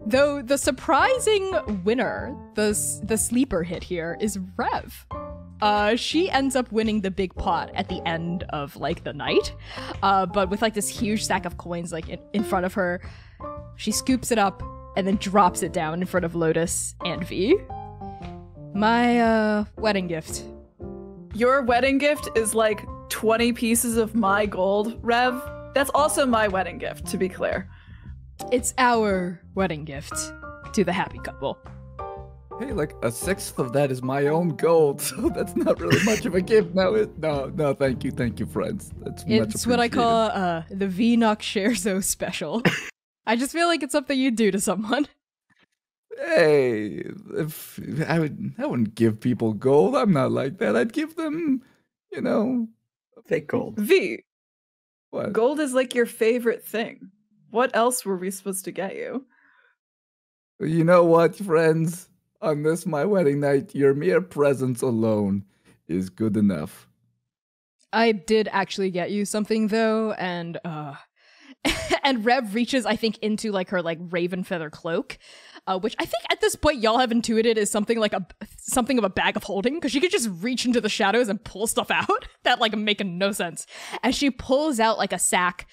Though the surprising winner, the sleeper hit here, is Rev. She ends up winning the big pot at the end of like the night, but with like this huge stack of coins like in front of her. She scoops it up and then drops it down in front of Lotus and V. My wedding gift. Your wedding gift is like 20 pieces of my gold, Rev. That's also my wedding gift, to be clear. It's our wedding gift to the happy couple. Hey, like a sixth of that is my own gold, so that's not really much of a gift. No, thank you, friends. That's much appreciated. It's what I call the V-Nock Scherzo special. I just feel like it's something you'd do to someone. Hey, if I wouldn't give people gold. I'm not like that. I'd give them, fake gold. V. What? Gold is like your favorite thing. What else were we supposed to get you? You know what, friends? On this, my wedding night, your mere presence alone is good enough. I did actually get you something, though, and and Rev reaches, I think, into like her like raven feather cloak, which I think at this point y'all have intuited is something like something of a bag of holding, because she could just reach into the shadows and pull stuff out that like making no sense. And she pulls out like a sack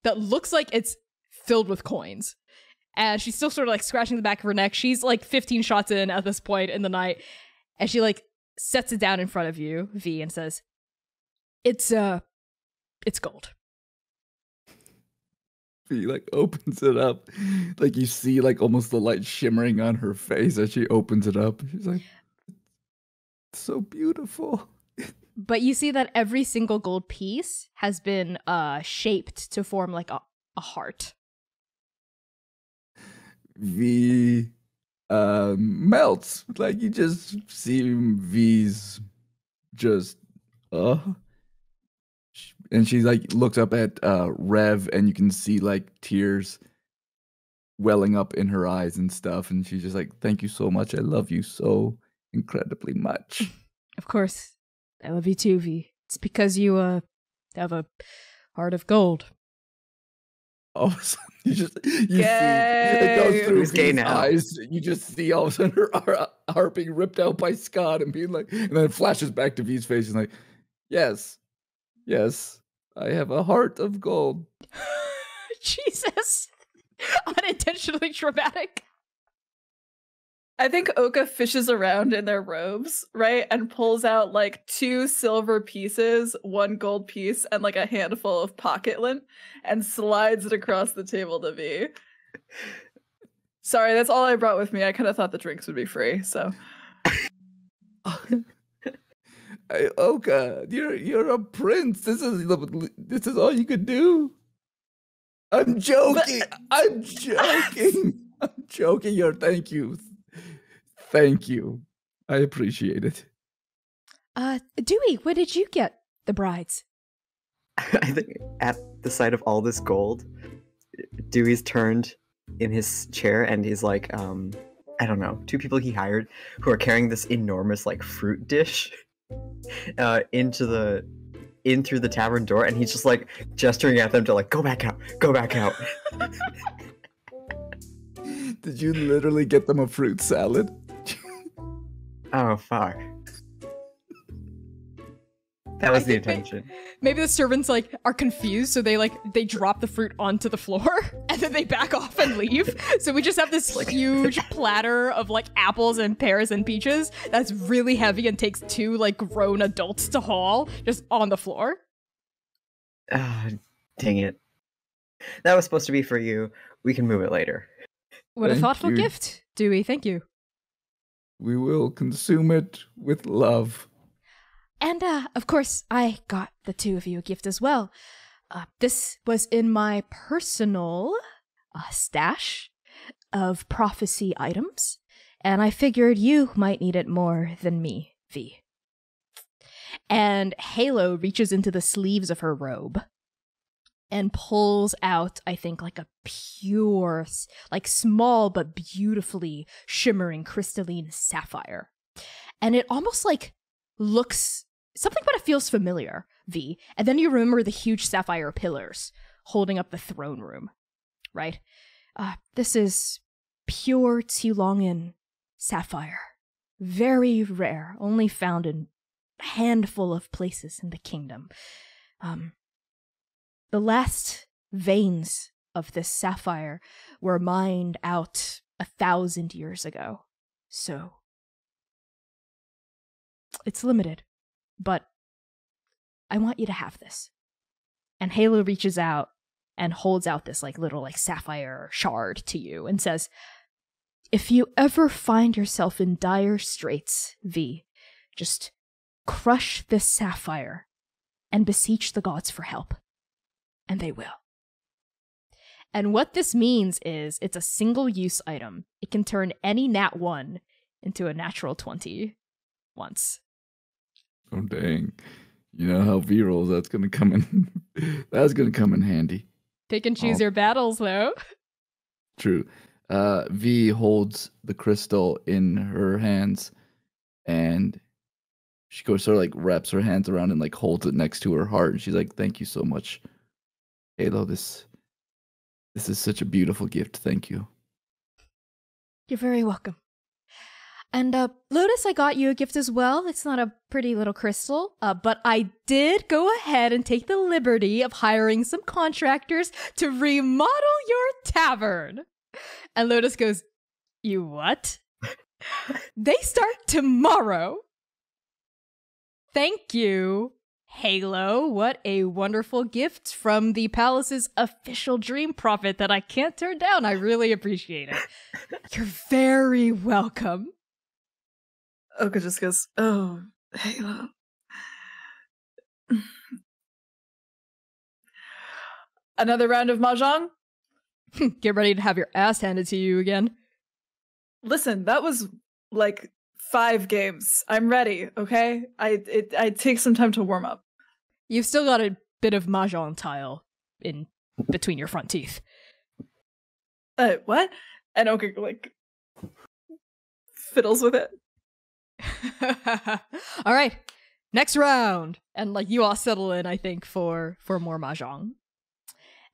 that looks like it's filled with coins. And she's still sort of like scratching the back of her neck. She's like 15 shots in at this point in the night. And she like sets it down in front of you, V, and says, It's gold. V like opens it up. Like you see like almost the light shimmering on her face as she opens it up. She's like, it's so beautiful. But you see that every single gold piece has been shaped to form like a heart. V melts. Like you just see V's just and she like looks up at Rev, and you can see like tears welling up in her eyes and stuff, and she's just like, thank you so much. I love you so incredibly much. Of course. I love you too, V. It's because you have a heart of gold. All of a sudden, you see it goes through V's eyes. You just see all of a sudden her heart being ripped out by Scott and being like, and then it flashes back to V's face and like, yes, I have a heart of gold. Jesus. Unintentionally dramatic. I think Oka fishes around in their robes, right? And pulls out like 2 silver pieces, 1 gold piece, and like a handful of pocket lint, and slides it across the table to V. Sorry, that's all I brought with me. I kind of thought the drinks would be free, so. Oka, you're a prince. This is all you could do. I'm joking. I'm joking. I'm joking. Thank you. Thank you. I appreciate it. Dewey, what did you get the brides? I think at the sight of all this gold, Dewey's turned in his chair and he's like, I don't know, 2 people he hired who are carrying this enormous like fruit dish in through the tavern door, and he's just like gesturing at them to like go back out. Did you literally get them a fruit salad? Oh fuck. That was the intention. Maybe the servants like are confused, so they drop the fruit onto the floor and then they back off and leave. So we just have this huge platter of like apples and pears and peaches that's really heavy and takes 2 like grown adults to haul just on the floor. Dang it. That was supposed to be for you. We can move it later. What a thoughtful gift, Dewey. Thank you. We will consume it with love. And, of course, I got the 2 of you a gift as well. This was in my personal stash of prophecy items, and I figured you might need it more than me, Vee. And Halo reaches into the sleeves of her robe and pulls out, I think, like a pure, like small but beautifully shimmering crystalline sapphire. And it almost like looks something about it feels familiar, Vee. And then you remember the huge sapphire pillars holding up the throne room, right? This is pure Tulongan sapphire. Very rare, only found in a handful of places in the kingdom. The last veins of this sapphire were mined out 1,000 years ago. So it's limited, but I want you to have this. And Halo reaches out and holds out this like little like sapphire shard to you and says, if you ever find yourself in dire straits, Vee, just crush this sapphire and beseech the gods for help. And they will. And what this means is it's a single-use item. It can turn any nat 1 into a natural 20 once. Oh, dang. You know how Vee rolls, that's going to come in. That's going to come in handy. Pick and choose your battles, though. True. Vee holds the crystal in her hands, and she goes sort of like wraps her hands around and like holds it next to her heart, and she's like, thank you so much, Halo. This is such a beautiful gift. Thank you. You're very welcome. And Lotus, I got you a gift as well. It's not a pretty little crystal, but I did go ahead and take the liberty of hiring some contractors to remodel your tavern. And Lotus goes, you what? They start tomorrow. Thank you, Halo. What a wonderful gift from the palace's official dream prophet that I can't turn down. I really appreciate it. You're very welcome. Oka just goes, oh, Halo. Another round of Mahjong? Get ready to have your ass handed to you again. Listen, that was like 5 games. I'm ready, okay? I take some time to warm up. You've still got a bit of Mahjong tile in between your front teeth. What? And Oka, like, fiddles with it. All right, next round. And like you all settle in, I think, for more Mahjong.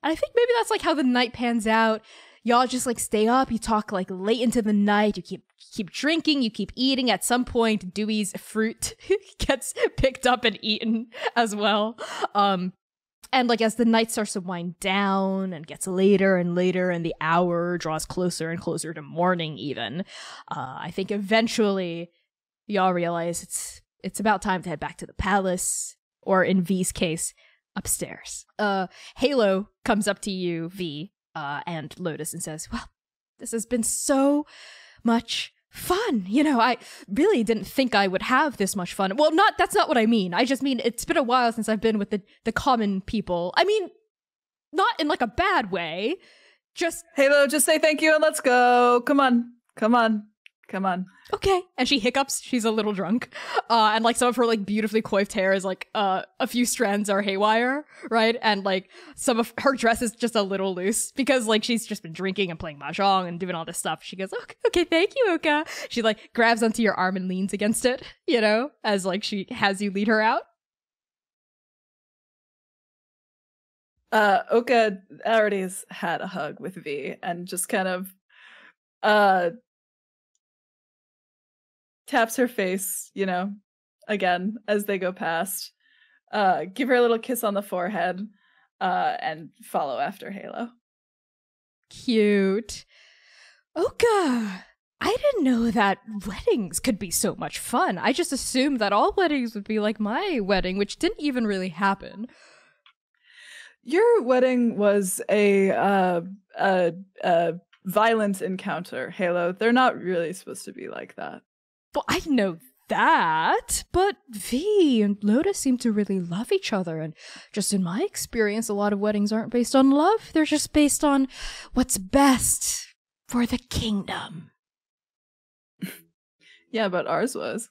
And I think maybe that's like how the night pans out. Y'all just like stay up, you talk like late into the night, you keep drinking, you keep eating. At some point, Dewey's fruit gets picked up and eaten as well. And like as the night starts to wind down and gets later and later and the hour draws closer and closer to morning even, I think eventually y'all realize it's about time to head back to the palace, or in Vee's case, upstairs. Halo comes up to you, Vee, and Lotus, and says, well, this has been so much fun. You know, I really didn't think I would have this much fun. Well, that's not what I mean. I just mean it's been a while since I've been with the common people. I mean, not in like a bad way. Just Halo, just say thank you and let's go. Come on. Okay. And she hiccups. She's a little drunk. And like some of her like beautifully coiffed hair is like a few strands are haywire, right? And like some of her dress is just a little loose because like she's just been drinking and playing mahjong and doing all this stuff. She goes, okay, thank you, Oka. She like grabs onto your arm and leans against it, you know, as like she has you lead her out. Oka already has had a hug with V and just kind of taps her face, you know, again as they go past. Give her a little kiss on the forehead, and follow after Halo. Cute. Oka, I didn't know that weddings could be so much fun. I just assumed that all weddings would be like my wedding, which didn't even really happen. Your wedding was a violent encounter, Halo. They're not really supposed to be like that. Well, I know that, but Vee and Lotus seem to really love each other, and just in my experience, a lot of weddings aren't based on love. They're just based on what's best for the kingdom. Yeah, but ours was.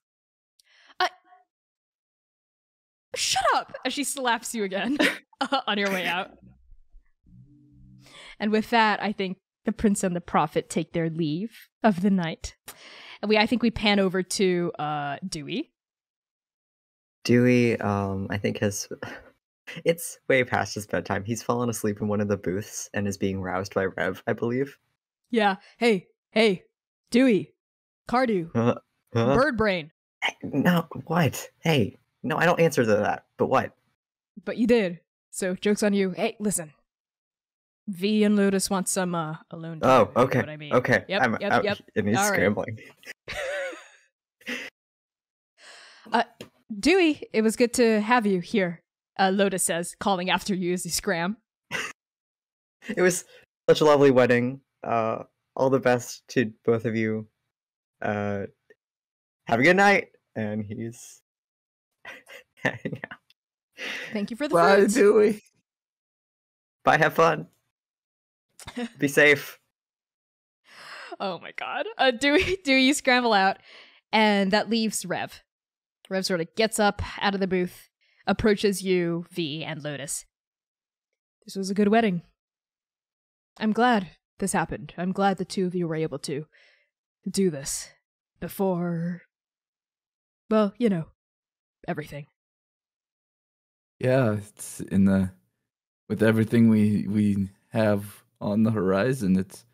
Shut up! As she slaps you again on your way out. And with that, I think the prince and the prophet take their leave of the night. And I think we pan over to Dewey. Dewey, I think it's way past his bedtime. He's fallen asleep in one of the booths and is being roused by Rev, I believe. Yeah. Hey, Dewey, Cardew, bird brain. No, what? Hey, no, I don't answer to that, but what? But you did. So, joke's on you. Hey, listen. Vee and Lotus want some alone time. Oh, okay. You know what I mean? Okay. Yep. And he's All right. scrambling. Dewey, it was good to have you here, Lotus says, calling after you as you scram. It was such a lovely wedding. All the best to both of you. Have a good night. And he's heading out. Thank you for the Bye, fruits. Dewey. Bye, have fun. Be safe. Oh my god. Dewey, you scramble out, and that leaves Rev. Rev sort of gets up out of the booth, approaches you, Vee, and Lotus. This was a good wedding. I'm glad this happened. I'm glad the two of you were able to do this before, well, you know, everything. Yeah, it's with everything we have on the horizon, it's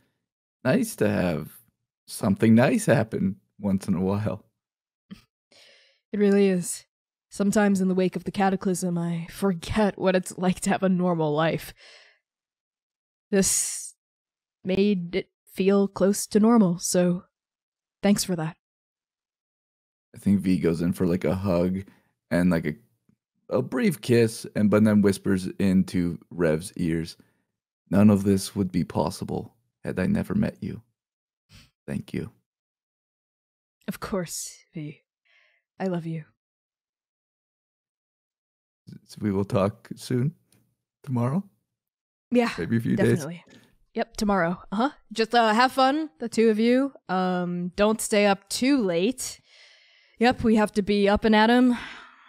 nice to have something nice happen once in a while. It really is. Sometimes in the wake of the cataclysm, I forget what it's like to have a normal life. This made it feel close to normal, so thanks for that. I think V goes in for like a hug and like a brief kiss, but then whispers into Rev's ears, "None of this would be possible had I never met you. Thank you." Of course, V. I love you. So we will talk soon. Tomorrow? Yeah, Maybe a few definitely. days. Yep, tomorrow. Just have fun, the two of you. Don't stay up too late. Yep, we have to be up and at 'em,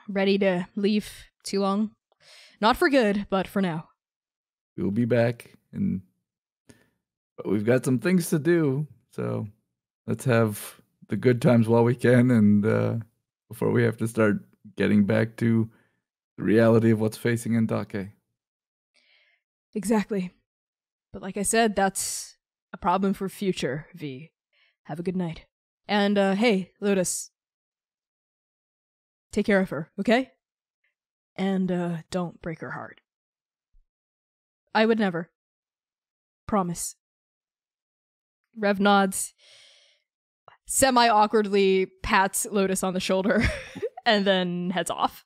ready to leave too long. Not for good, but for now. We'll be back, but we've got some things to do, so let's have the good times while we can, and before we have to start getting back to the reality of what's facing Andake. Exactly. But like I said, that's a problem for future, V. Have a good night. And, hey, Lotus. Take care of her, okay? And, don't break her heart. I would never. Promise. Rev nods, semi-awkwardly pats Lotus on the shoulder, and then heads off.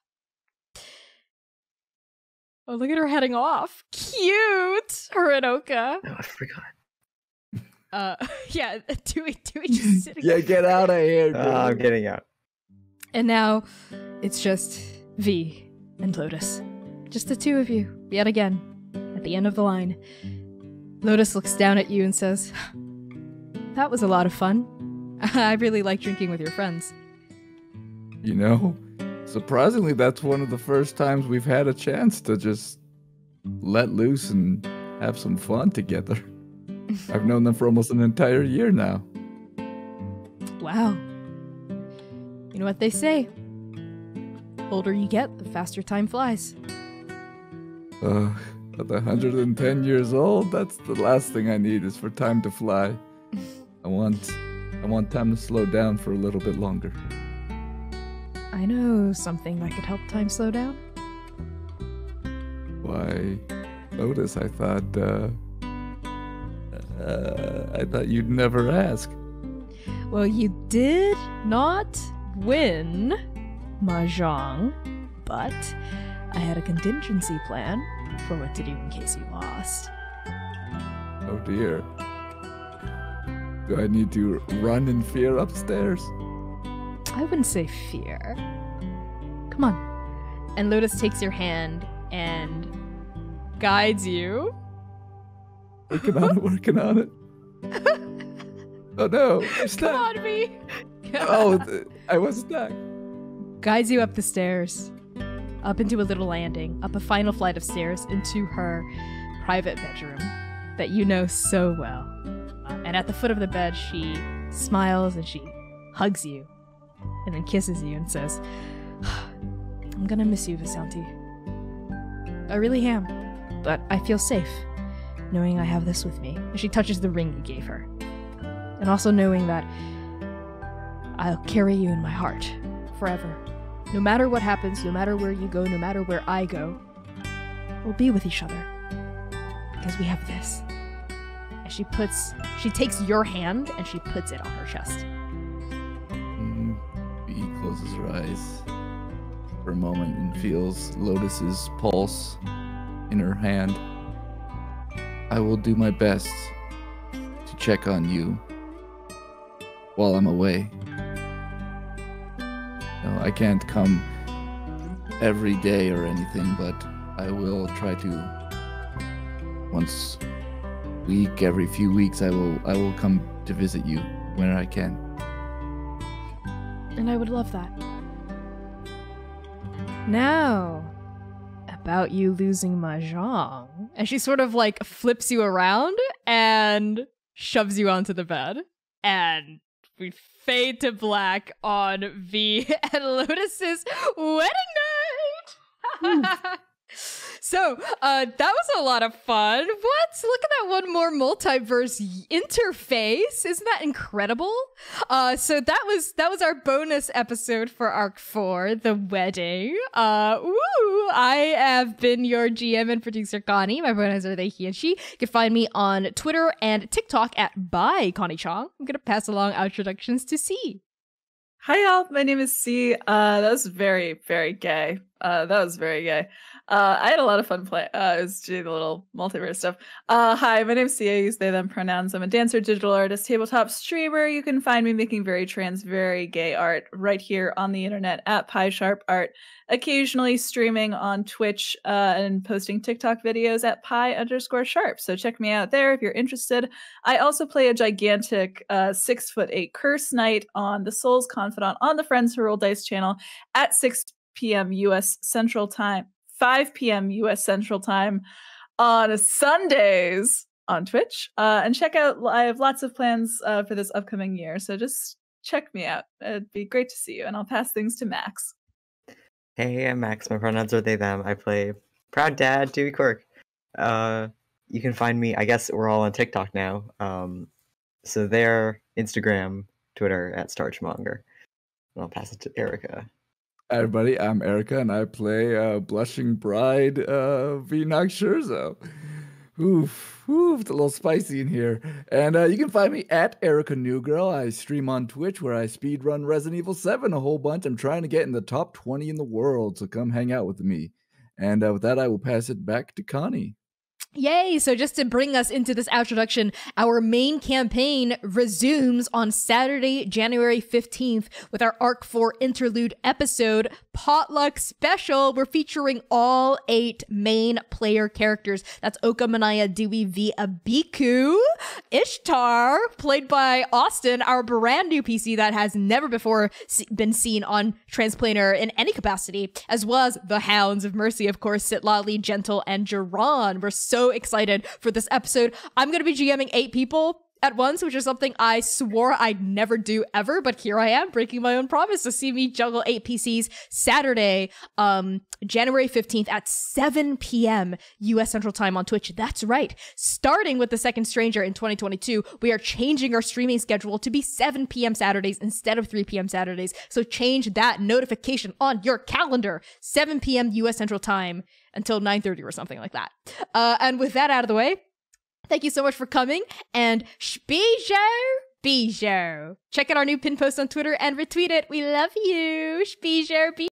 Oh, look at her heading off. Cute! Her and Oka. No, I forgot. Yeah, Dewey just sitting Yeah, get out of here, dude. I'm getting out. And now it's just Vee and Lotus. Just the two of you, yet again, at the end of the line. Lotus looks down at you and says, "That was a lot of fun. I really like drinking with your friends." You know, surprisingly, that's one of the first times we've had a chance to just let loose and have some fun together. I've known them for almost an entire year now. Wow. You know what they say? Older you get, the faster time flies. At 110 years old, that's the last thing I need is for time to fly. I want time to slow down for a little bit longer. I know something that could help time slow down. Why, Lotus, I thought you'd never ask. Well, you did not win Mahjong, but I had a contingency plan for what to do in case you lost. Oh dear. Do I need to run in fear upstairs? I wouldn't say fear. Come on. And Lotus takes your hand and guides you. Working on it. Oh no, I'm stuck. Come on, me. I was stuck. Guides you up the stairs, up into a little landing, up a final flight of stairs into her private bedroom that you know so well. And at the foot of the bed, she smiles and she hugs you and then kisses you and says, "I'm gonna miss you, Vasanti. I really am, but I feel safe knowing I have this with me." And she touches the ring you gave her. And also knowing that I'll carry you in my heart forever. No matter what happens, no matter where you go, no matter where I go, we'll be with each other. Because we have this. And she takes your hand and she puts it on her chest. Vee closes her eyes for a moment and feels Lotus's pulse in her hand. I will do my best to check on you while I'm away. No, I can't come every day or anything, but I will try to once a week, every few weeks. I will come to visit you when I can. And I would love that. Now, about you losing Mahjong. And she sort of like flips you around and shoves you onto the bed. And we fade to black on Vee and Lotus's wedding night. So, that was a lot of fun. What? Look at that one more multiverse interface. Isn't that incredible? So that was our bonus episode for Arc 4, the wedding. I have been your GM and producer, Connie. My pronouns are they, he, and she. You can find me on Twitter and TikTok at by Connie Chong. I'm gonna pass along our introductions to C. Hi, y'all. My name is C. That was very, very gay. That was very gay. I had a lot of fun play. It was doing the little multiverse stuff. Hi, my name's C. I use they, them pronouns. I'm a dancer, digital artist, tabletop streamer. You can find me making very trans, very gay art right here on the internet at PieSharpArt. Occasionally streaming on Twitch and posting TikTok videos at pie_sharp. So check me out there if you're interested. I also play a gigantic 6'8" curse knight on the Soul's Confidant on the Friends Who Roll Dice channel at 6 p.m. U.S. Central Time. 5 p.m. U.S. Central Time on Sundays on Twitch. And check out, I have lots of plans for this upcoming year, so just check me out. It'd be great to see you, and I'll pass things to Max. Hey, I'm Max. My pronouns are they, them. I play Proud Dad, Dewey Quirk. You can find me, I guess we're all on TikTok now. So there, Instagram, Twitter, at Starchmonger. And I'll pass it to Erica. Hi everybody, I'm Erica and I play Blushing Bride Vee Scherzo. Oof, it's a little spicy in here. And you can find me at Erica Newgirl. I stream on Twitch where I speedrun Resident Evil 7 a whole bunch. I'm trying to get in the top 20 in the world, so come hang out with me. And with that, I will pass it back to Connie. Yay! So just to bring us into this introduction, our main campaign resumes on Saturday, January 15th with our Arc 4 interlude episode, Potluck Special. We're featuring all 8 main player characters. That's Oka, Manaya, Dewey, V, Abiku, Ishtar, played by Austin, our brand new PC that has never before been seen on Transplanar in any capacity, as well as the Hounds of Mercy, of course, Sitlali, Gentle, and Jiran. We're so excited for this episode. I'm going to be GMing 8 people at once, which is something I swore I'd never do ever, but here I am breaking my own promise to see me juggle 8 PCs Saturday, January 15th at 7 p.m. US Central Time on Twitch. That's right. Starting with The Second Stranger in 2022, we are changing our streaming schedule to be 7 p.m. Saturdays instead of 3 p.m. Saturdays. So change that notification on your calendar, 7 p.m. US Central Time until 9:30 or something like that. And with that out of the way, thank you so much for coming, and Bijou. Check out our new pin post on Twitter and retweet it. We love you. Bijou.